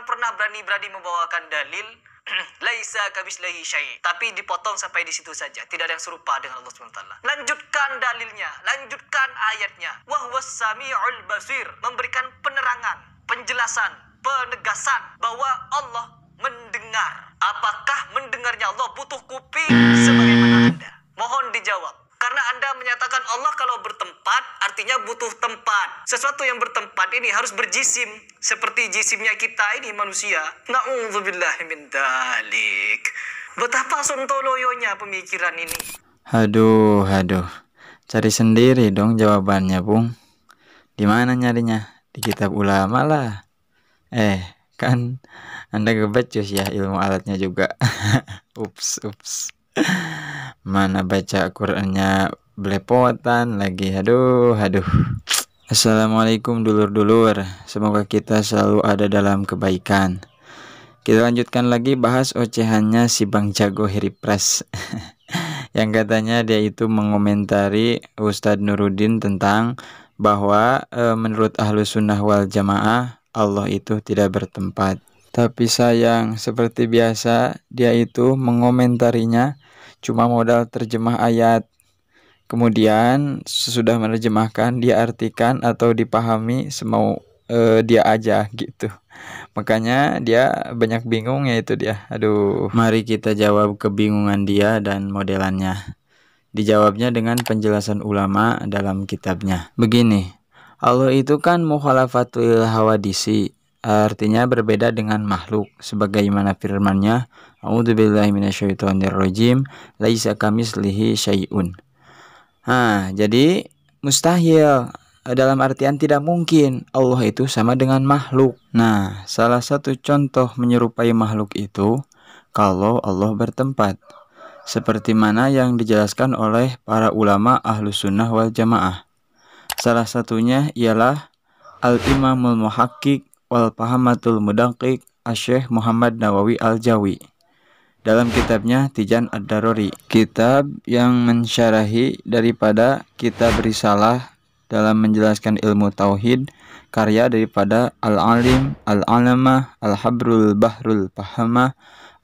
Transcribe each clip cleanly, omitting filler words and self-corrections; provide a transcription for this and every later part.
pernah berani-berani membawakan dalil laisa kamislihi syai', tapi dipotong sampai di situ saja, tidak ada yang serupa dengan Allah SWT. Lanjutkan dalilnya, lanjutkan ayatnya. Wa huwas sami'ul basir, memberikan penerangan, penjelasan, penegasan bahwa Allah mendengar. Apakah mendengarnya Allah butuh kuping sebagaimana Anda? Mohon dijawab. Karena Anda menyatakan Allah kalau bertempat artinya butuh tempat. Sesuatu yang bertempat ini harus berjisim seperti jisimnya kita ini manusia. Na'udzubillahi min dzalik. Betapa sontoloyonya pemikiran ini. Aduh. Cari sendiri dong jawabannya, Bung. Di mana nyarinya? Di kitab ulama lah. Kan Anda gebecus ya ilmu alatnya juga. Ups. Mana baca Qur'annya belepotan lagi. Aduh. Assalamualaikum dulur-dulur. Semoga kita selalu ada dalam kebaikan. Kita lanjutkan lagi bahas ocehannya si Bang Jago Hiripres. Yang katanya dia itu mengomentari Ustadz Nuruddin tentang bahwa menurut Ahlus Sunnah wal Jamaah Allah itu tidak bertempat. Tapi sayang, seperti biasa dia itu mengomentarinya cuma modal terjemah ayat. Kemudian sesudah menerjemahkan dia artikan atau dipahami semau dia aja gitu. Makanya dia banyak bingung ya itu dia. Aduh, mari kita jawab kebingungan dia dan modelannya. Dijawabnya dengan penjelasan ulama dalam kitabnya. Begini, Allah itu kan mukhalafatul hawadisi, artinya berbeda dengan makhluk, sebagaimana firman-Nya, A'udzubillahi minasyaitonirrajim, laisa kamislihi syai'un. Jadi mustahil, dalam artian tidak mungkin Allah itu sama dengan makhluk. Nah, salah satu contoh menyerupai makhluk itu kalau Allah bertempat, seperti mana yang dijelaskan oleh para ulama Ahlus Sunnah wal Jamaah. Salah satunya ialah Al-Imamul Muhaqqiq wal Fahamatul Mudaqiq Asy-Syaikh Muhammad Nawawi Al-Jawi dalam kitabnya Tijan Ad-Daruri, kitab yang mensyarahi daripada kitab Risalah dalam menjelaskan ilmu tauhid, karya daripada Al-Alim Al-Alamah Al-Habrul Bahrul Fahamah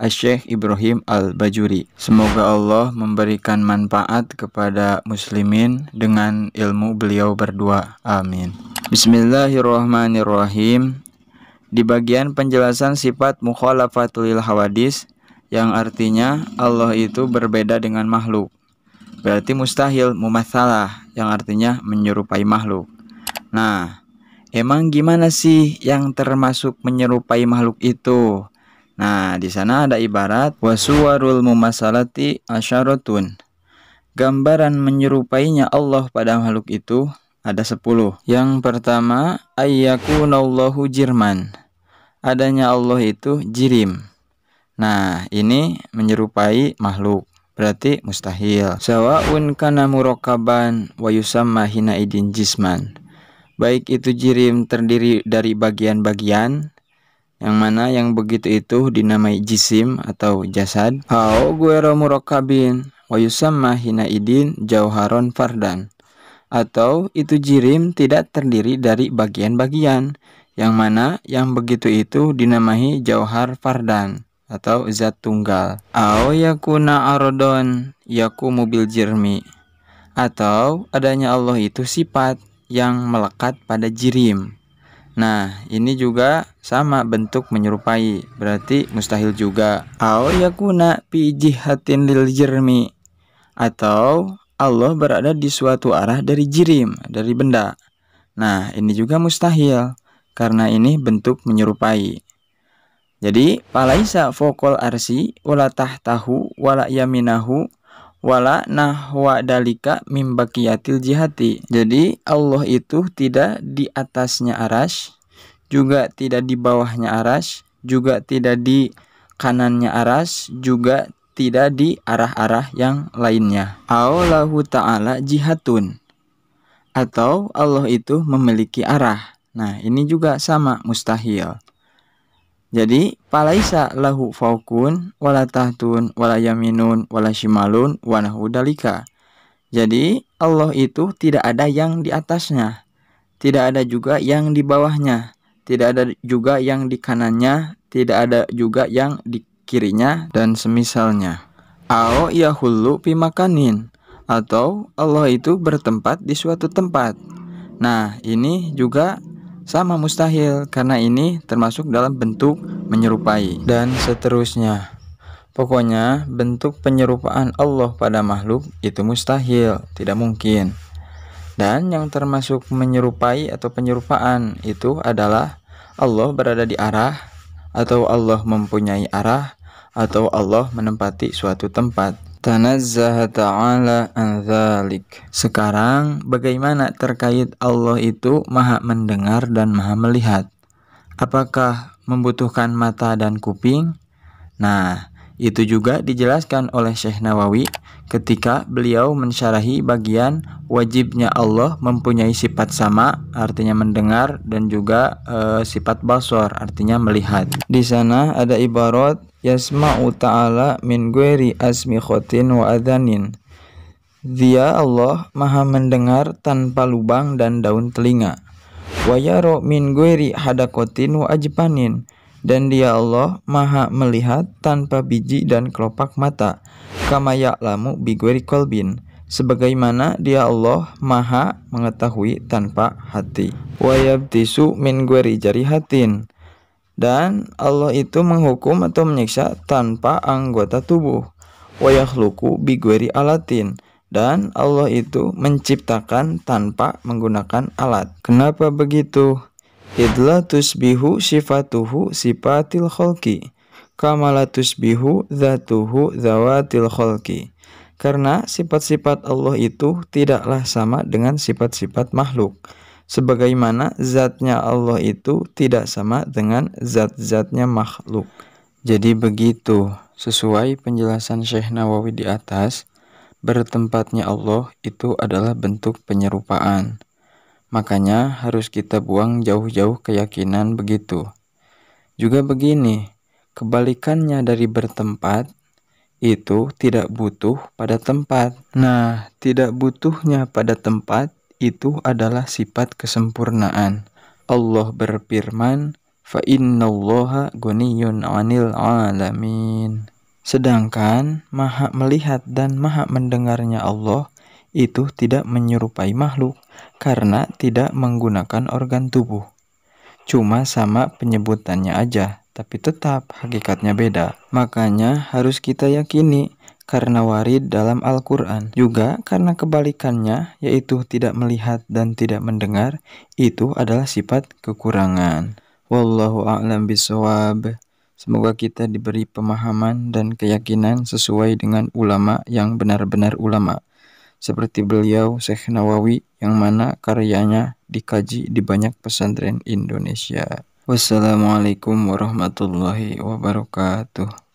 Asy-Syaikh Ibrahim Al-Bajuri. Semoga Allah memberikan manfaat kepada muslimin dengan ilmu beliau berdua. Amin. Bismillahirrahmanirrahim. Di bagian penjelasan sifat mukhalafatul hawadis, yang artinya Allah itu berbeda dengan makhluk, berarti mustahil mumatsalah, yang artinya menyerupai makhluk. Nah, emang gimana sih yang termasuk menyerupai makhluk itu? Nah, di sana ada ibarat wasuwarul mumasalati asyaratun. Gambaran menyerupainya Allah pada makhluk itu ada 10. Yang pertama, ayyakunallahu jirman. Adanya Allah itu jirim. Nah, ini menyerupai makhluk, berarti mustahil. Sawa'un kana murakaban wa yusamma hina idin jisman. Baik itu jirim terdiri dari bagian-bagian, yang mana yang begitu itu dinamai jisim atau jasad. Au guero murakabin wa yusamma hina idin jauharon fardan. Atau itu jirim tidak terdiri dari bagian-bagian, yang mana yang begitu itu dinamai jauhar fardan atau zat tunggal. Au yakuna arodon yakumu bil jirmi. Atau adanya Allah itu sifat yang melekat pada jirim. Nah, ini juga sama bentuk menyerupai, berarti mustahil juga. Au yakuna fi jihatin lil jirmi. Atau Allah berada di suatu arah dari jirim, dari benda. Nah, ini juga mustahil karena ini bentuk menyerupai. Jadi, falaisa fokol arsi wala tahtahu wala yaminahu wala nahwa dalika mim baqiyatil jihati. Jadi, Allah itu tidak di atasnya arasy, juga tidak di bawahnya arasy, juga tidak di kanannya arasy, juga tidak di arah-arah yang lainnya. Allahu ta'ala jihatun. Atau Allah itu memiliki arah. Nah, ini juga sama mustahil. Jadi, falaisa lahu faukun wala tahtun wala yaminun wala shimalun wa nahu dalika. Jadi, Allah itu tidak ada yang di atasnya, tidak ada juga yang di bawahnya, tidak ada juga yang di kanannya, tidak ada juga yang di kirinya, dan semisalnya. Ao yahullu fi makanin, atau Allah itu bertempat di suatu tempat. Nah, ini juga sama mustahil, karena ini termasuk dalam bentuk menyerupai, dan seterusnya. Pokoknya bentuk penyerupaan Allah pada makhluk itu mustahil, tidak mungkin. Dan yang termasuk menyerupai atau penyerupaan itu adalah Allah berada di arah, atau Allah mempunyai arah, atau Allah menempati suatu tempat. Tanazzaha ta'ala an dzalik. Sekarang bagaimana terkait Allah itu maha mendengar dan maha melihat? Apakah membutuhkan mata dan kuping? Nah, itu juga dijelaskan oleh Syekh Nawawi ketika beliau mensyarahi bagian wajibnya Allah mempunyai sifat sama, artinya mendengar, dan juga sifat basar, artinya melihat. Di sana ada ibarat yasma'u ta'ala min ghairi asmikhatin wa adhanin. Dia Allah maha mendengar tanpa lubang dan daun telinga. Wa yaro min ghairi hadakotin wa ajpanin. Dan dia Allah maha melihat tanpa biji dan kelopak mata. Kama ya'lamu bi ghairi qalbin. Sebagaimana dia Allah maha mengetahui tanpa hati. Wa yabtisu min ghairi jarihatin. Dan Allah itu menghukum atau menyiksa tanpa anggota tubuh. Wa yakhluqu bi ghairi alatin. Dan Allah itu menciptakan tanpa menggunakan alat. Kenapa begitu? Idla tusbihu sifatuhu sifatil khalqi kama la tusbihu dzatuhu dzawatil khalqi. Karena sifat-sifat Allah itu tidaklah sama dengan sifat-sifat makhluk, sebagaimana zatnya Allah itu tidak sama dengan zat-zatnya makhluk. Jadi begitu, sesuai penjelasan Syekh Nawawi di atas, bertempatnya Allah itu adalah bentuk penyerupaan. Makanya harus kita buang jauh-jauh keyakinan begitu. Juga begini, kebalikannya dari bertempat itu tidak butuh pada tempat. Nah, tidak butuhnya pada tempat itu adalah sifat kesempurnaan. Allah berfirman, fa innallaha ghaniyun 'anil 'alamin. Sedangkan maha melihat dan maha mendengarnya Allah itu tidak menyerupai makhluk karena tidak menggunakan organ tubuh. Cuma sama penyebutannya aja, tapi tetap hakikatnya beda. Makanya harus kita yakini karena warid dalam Al-Quran. Juga karena kebalikannya, yaitu tidak melihat dan tidak mendengar, itu adalah sifat kekurangan. Wallahu a'lam bishawab. Semoga kita diberi pemahaman dan keyakinan sesuai dengan ulama yang benar-benar ulama. Seperti beliau Syekh Nawawi yang mana karyanya dikaji di banyak pesantren Indonesia. Wassalamualaikum warahmatullahi wabarakatuh.